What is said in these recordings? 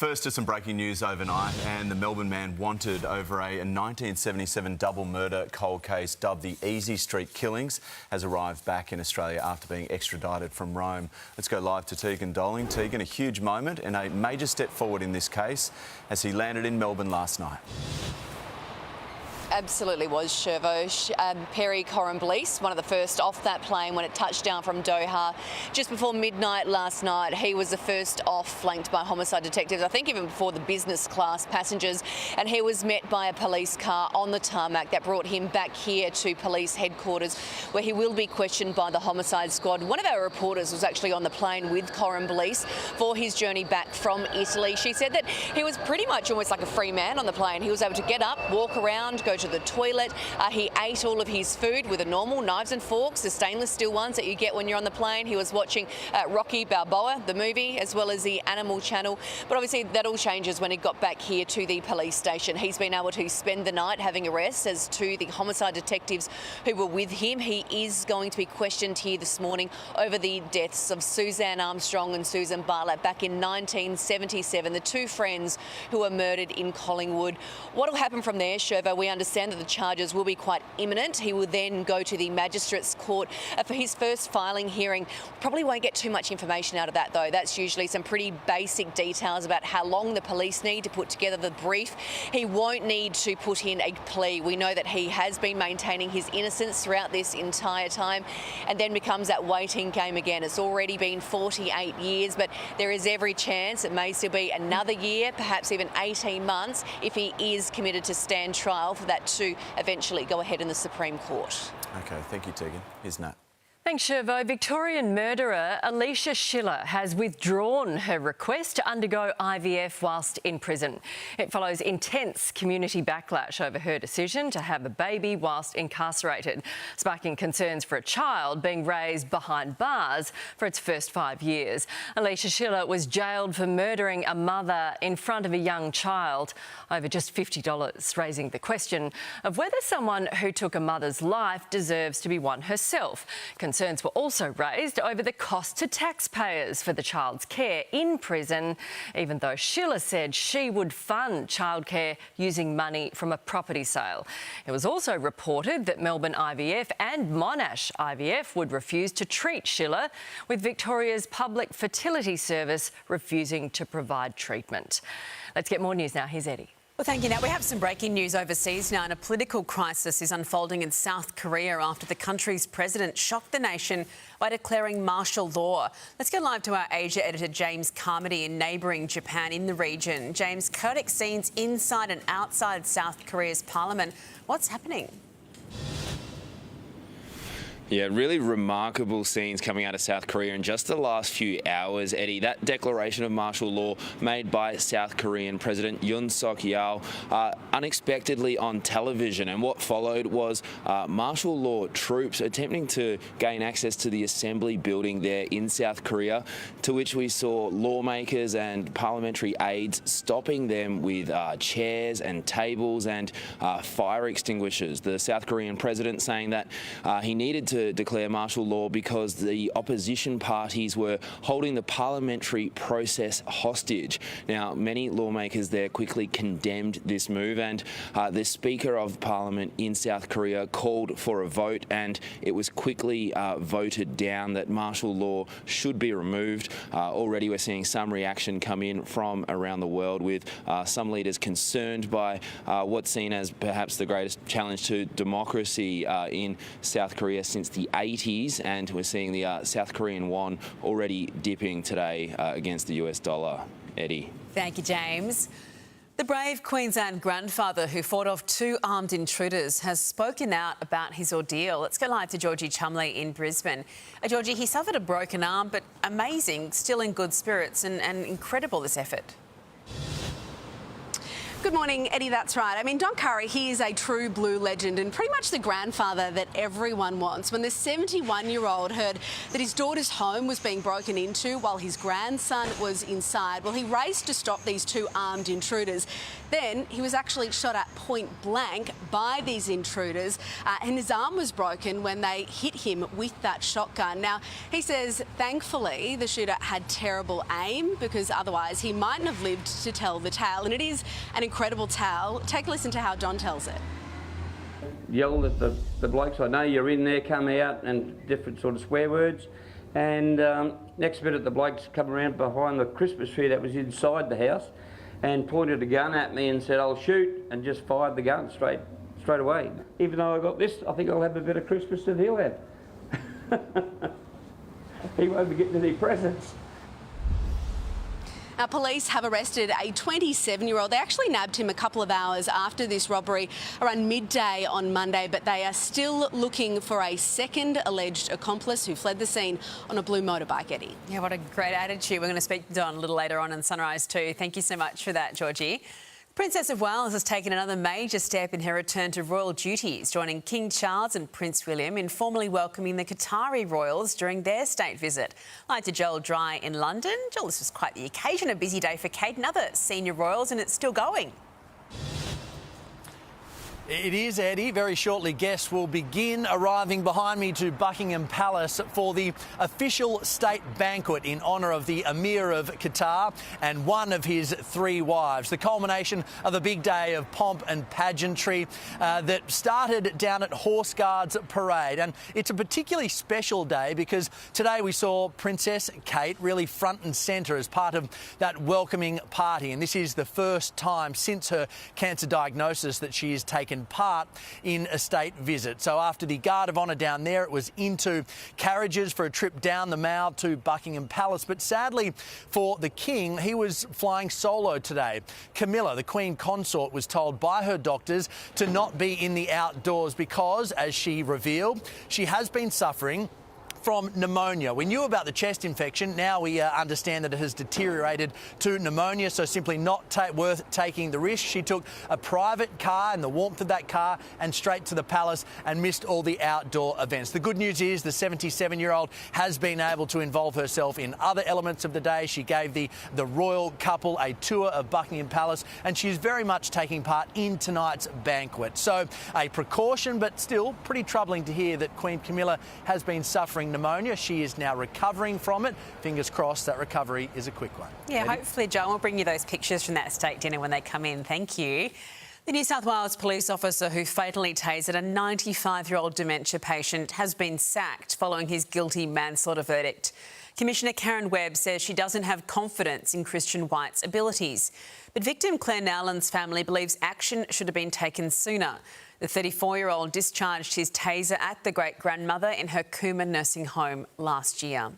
First to some breaking news overnight, and the Melbourne man wanted over a 1977 double murder cold case dubbed the Easey Street killings has arrived back in Australia after being extradited from Rome. Let's go live to Tegan Doling. Tegan, a huge moment and a major step forward in this case as he landed in Melbourne last night. Absolutely was, Shervo. Perry Corumblice, one of the first off that plane when it touched down from Doha just before midnight last night. He was the first off, flanked by homicide detectives, I think even before the business class passengers, and he was met by a police car on the tarmac that brought him back here to police headquarters, where he will be questioned by the homicide squad. One of our reporters was actually on the plane with Corumblice for his journey back from Italy. She said that he was pretty much almost like a free man on the plane. He was able to get up, walk around, go to the toilet. He ate all of his food with a normal knives and forks, the stainless steel ones that you get when you're on the plane. He was watching Rocky Balboa, the movie, as well as the Animal Channel. But obviously that all changes when he got back here to the police station. He's been able to spend the night having arrests as to the homicide detectives who were with him. He is going to be questioned here this morning over the deaths of Suzanne Armstrong and Susan Bartlett back in 1977, the two friends who were murdered in Collingwood. What will happen from there, Shervo? We understand that the charges will be quite imminent. He will then go to the Magistrates Court for his first filing hearing. Probably won't get too much information out of that, though. That's usually some pretty basic details about how long the police need to put together the brief. He won't need to put in a plea. We know that he has been maintaining his innocence throughout this entire time, and then becomes that waiting game again. It's already been 48 years, but there is every chance it may still be another year, perhaps even 18 months, if he is committed to stand trial for that to eventually go ahead in the Supreme Court. OK, thank you, Tegan. Here's Nat. Thanks, Shervo. Victorian murderer Alicia Schiller has withdrawn her request to undergo IVF whilst in prison. It follows intense community backlash over her decision to have a baby whilst incarcerated, sparking concerns for a child being raised behind bars for its first 5 years. Alicia Schiller was jailed for murdering a mother in front of a young child over just $50, raising the question of whether someone who took a mother's life deserves to be one herself. Concerns were also raised over the cost to taxpayers for the child's care in prison, even though Schiller said she would fund childcare using money from a property sale. It was also reported that Melbourne IVF and Monash IVF would refuse to treat Schiller, with Victoria's public fertility service refusing to provide treatment. Let's get more news now. Here's Eddie. Well, thank you. Now, we have some breaking news overseas now, and a political crisis is unfolding in South Korea after the country's president shocked the nation by declaring martial law. Let's go live to our Asia editor, James Carmody, in neighbouring Japan in the region. James, chaotic scenes inside and outside South Korea's parliament. What's happening? Yeah, really remarkable scenes coming out of South Korea in just the last few hours, Eddie. That declaration of martial law made by South Korean President Yoon Suk-yeol unexpectedly on television, and what followed was martial law troops attempting to gain access to the assembly building there in South Korea, to which we saw lawmakers and parliamentary aides stopping them with chairs and tables and fire extinguishers. The South Korean president saying that he needed to declare martial law because the opposition parties were holding the parliamentary process hostage. Now, many lawmakers there quickly condemned this move, and the Speaker of Parliament in South Korea called for a vote, and it was quickly voted down that martial law should be removed. Already we're seeing some reaction come in from around the world, with some leaders concerned by what's seen as perhaps the greatest challenge to democracy in South Korea since the 80s, and we're seeing the South Korean won already dipping today against the US dollar. Eddie. Thank you, James. The brave Queensland grandfather who fought off two armed intruders has spoken out about his ordeal. Let's go live to Georgie Chumley in Brisbane. Georgie, he suffered a broken arm, but amazing, still in good spirits, and incredible, this effort. Good morning, Eddie. That's right. I mean, Don Curry, he is a true blue legend and pretty much the grandfather that everyone wants. When the 71-year-old heard that his daughter's home was being broken into while his grandson was inside, well, he raced to stop these two armed intruders. Then he was actually shot at point blank by these intruders and his arm was broken when they hit him with that shotgun. Now, he says, thankfully, the shooter had terrible aim because otherwise he mightn't have lived to tell the tale. And it is an incredible tale. Take a listen to how Don tells it. Yelled at the blokes, I know you're in there, come out, and different sort of swear words. And next minute the blokes come around behind the Christmas tree that was inside the house and pointed a gun at me and said, I'll shoot, and just fired the gun straight away. Even though I got this, I think I'll have a better Christmas than he'll have. He won't be getting any presents. Now, police have arrested a 27-year-old. They actually nabbed him a couple of hours after this robbery around midday on Monday, but they are still looking for a second alleged accomplice who fled the scene on a blue motorbike, Eddie. Yeah, what a great attitude. We're going to speak to Don a little later on in Sunrise too. Thank you so much for that, Georgie. Princess of Wales has taken another major step in her return to royal duties, joining King Charles and Prince William in formally welcoming the Qatari royals during their state visit. Like to Joel Dry in London. Joel, this was quite the occasion, a busy day for Kate and other senior royals, and it's still going. It is, Eddie. Very shortly, guests will begin arriving behind me to Buckingham Palace for the official state banquet in honour of the Emir of Qatar and one of his three wives. The culmination of a big day of pomp and pageantry that started down at Horse Guards Parade. And it's a particularly special day because today we saw Princess Kate really front and centre as part of that welcoming party. And this is the first time since her cancer diagnosis that she has taken part in a state visit. So after the Guard of Honour down there, it was into carriages for a trip down the Mall to Buckingham Palace. But sadly for the King, he was flying solo today. Camilla, the Queen Consort, was told by her doctors to not be in the outdoors because, as she revealed, she has been suffering from pneumonia. We knew about the chest infection. Now we understand that it has deteriorated to pneumonia, so simply not worth taking the risk. She took a private car in the warmth of that car and straight to the palace and missed all the outdoor events. The good news is the 77-year-old has been able to involve herself in other elements of the day. She gave the royal couple a tour of Buckingham Palace and she's very much taking part in tonight's banquet. So a precaution, but still pretty troubling to hear that Queen Camilla has been suffering pneumonia. She is now recovering from it. Fingers crossed that recovery is a quick one. Yeah, Eddie? hopefully, Joel, we'll bring you those pictures from that state dinner when they come in. Thank you. The New South Wales police officer who fatally tasered a 95-year-old dementia patient has been sacked following his guilty manslaughter verdict. Commissioner Karen Webb says she doesn't have confidence in Christian White's abilities. But victim Claire Nowland's family believes action should have been taken sooner. The 34-year-old discharged his taser at the great-grandmother in her Cooma nursing home last year.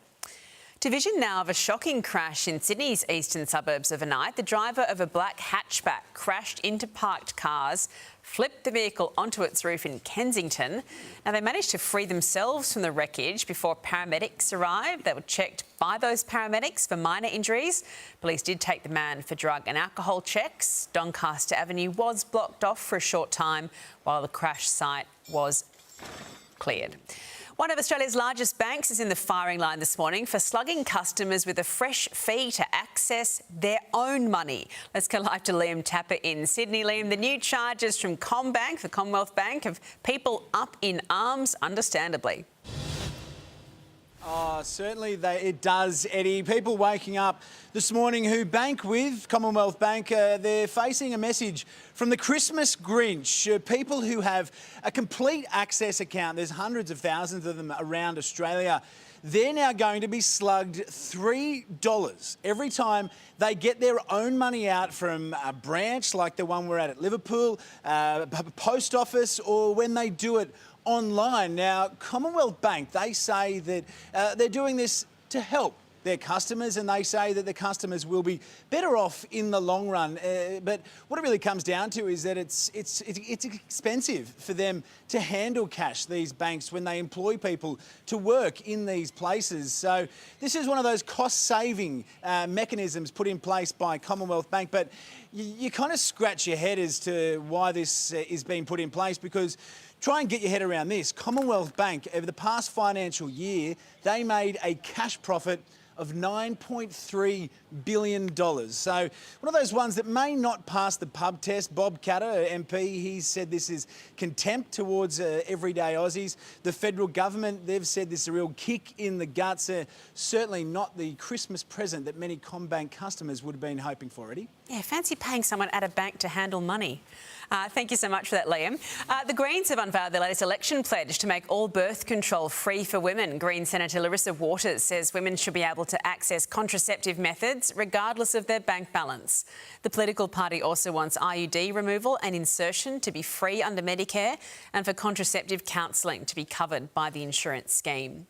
To vision now of a shocking crash in Sydney's eastern suburbs overnight. The driver of a black hatchback crashed into parked cars, flipped the vehicle onto its roof in Kensington. Now, they managed to free themselves from the wreckage before paramedics arrived. They were checked by those paramedics for minor injuries. Police did take the man for drug and alcohol checks. Doncaster Avenue was blocked off for a short time while the crash site was cleared. One of Australia's largest banks is in the firing line this morning for slugging customers with a fresh fee to access their own money. Let's go live to Liam Tapper in Sydney. Liam, the new charges from CommBank, the Commonwealth Bank, have people up in arms, understandably. Certainly it does, Eddie. People waking up this morning who bank with Commonwealth Bank, they're facing a message from the Christmas Grinch. People who have a complete access account, there's hundreds of thousands of them around Australia, they're now going to be slugged $3 every time they get their own money out from a branch like the one we're at Liverpool, post office, or when they do it online. Now, Commonwealth Bank, they say that they're doing this to help their customers, and they say that the customers will be better off in the long run. But what it really comes down to is that it's expensive for them to handle cash, these banks, when they employ people to work in these places. So this is one of those cost-saving mechanisms put in place by Commonwealth Bank, but you kind of scratch your head as to why this is being put in place, because try and get your head around this. Commonwealth Bank, over the past financial year, they made a cash profit of $9.3 billion. So one of those ones that may not pass the pub test. Bob Katter, MP, he said this is contempt towards everyday Aussies. The federal government, they've said this is a real kick in the guts. Certainly not the Christmas present that many CommBank customers would have been hoping for, Eddie. Yeah, fancy paying someone at a bank to handle money. Thank you so much for that, Liam. The Greens have unveiled their latest election pledge to make all birth control free for women. Green Senator Larissa Waters says women should be able to access contraceptive methods regardless of their bank balance. The political party also wants IUD removal and insertion to be free under Medicare, and for contraceptive counselling to be covered by the insurance scheme.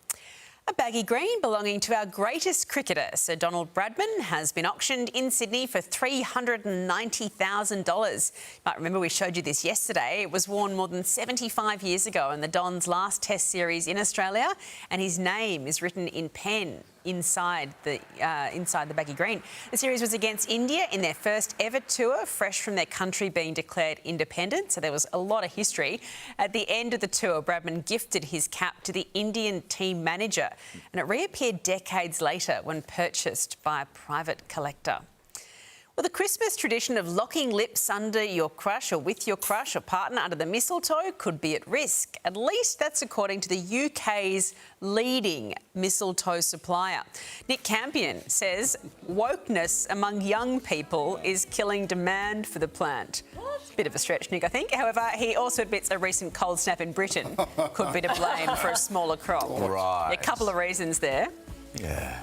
A baggy green belonging to our greatest cricketer, Sir Donald Bradman, has been auctioned in Sydney for $390,000. You might remember we showed you this yesterday. It was worn more than 75 years ago in the Don's last Test series in Australia, and his name is written in pen inside the baggy green. The series was against India in their first ever tour, fresh from their country being declared independent, so there was a lot of history. At the end of the tour, Bradman gifted his cap to the Indian team manager, and it reappeared decades later when purchased by a private collector. Well, the Christmas tradition of locking lips under your crush or with your crush or partner under the mistletoe could be at risk. At least that's according to the UK's leading mistletoe supplier. Nick Campion says wokeness among young people is killing demand for the plant. Bit of a stretch, Nick, I think. However, he also admits a recent cold snap in Britain could be to blame for a smaller crop. Right. A couple of reasons there. Yeah.